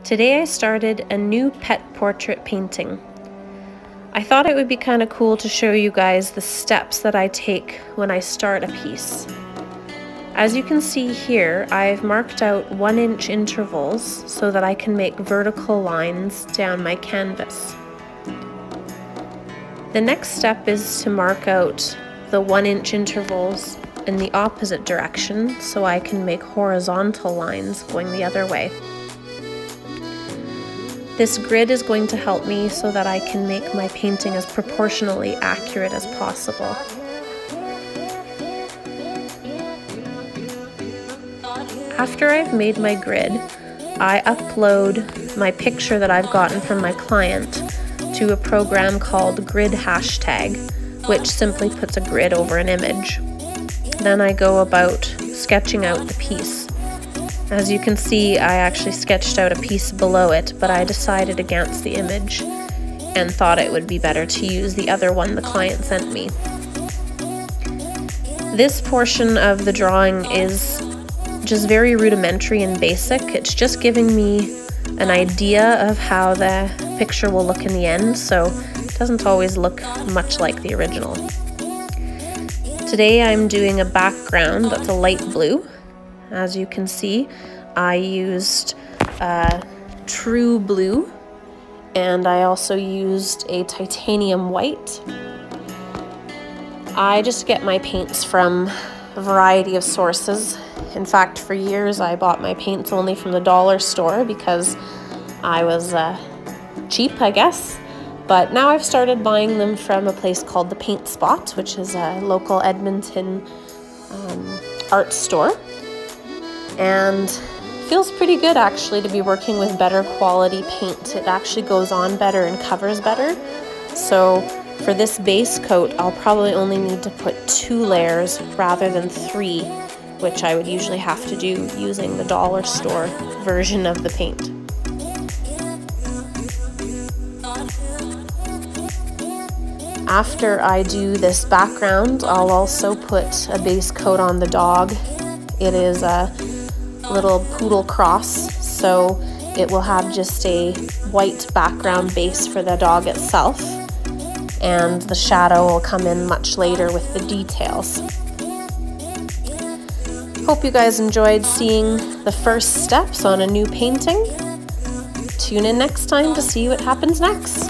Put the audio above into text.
Today I started a new pet portrait painting. I thought it would be kind of cool to show you guys the steps that I take when I start a piece. As you can see here, I've marked out 1-inch intervals so that I can make vertical lines down my canvas. The next step is to mark out the 1-inch intervals in the opposite direction so I can make horizontal lines going the other way. This grid is going to help me so that I can make my painting as proportionally accurate as possible. After I've made my grid, I upload my picture that I've gotten from my client to a program called Grid Hashtag, which simply puts a grid over an image. Then I go about sketching out the piece. As you can see, I actually sketched out a piece below it, but I decided against the image and thought it would be better to use the other one the client sent me. This portion of the drawing is just very rudimentary and basic. It's just giving me an idea of how the picture will look in the end, so it doesn't always look much like the original. Today I'm doing a background that's a light blue. As you can see, I used true blue, and I also used a titanium white. I just get my paints from a variety of sources. In fact, for years I bought my paints only from the dollar store because I was cheap, I guess. But now I've started buying them from a place called The Paint Spot, which is a local Edmonton art store. And feels pretty good actually to be working with better quality paint. It actually goes on better and covers better. So for this base coat, I'll probably only need to put 2 layers rather than 3, which I would usually have to do using the dollar store version of the paint. After I do this background, I'll also put a base coat on the dog. It is a little Poodle cross, so it will have just a white background base for the dog itself, and the shadow will come in much later with the details. Hope you guys enjoyed seeing the first steps on a new painting. Tune in next time to see what happens next.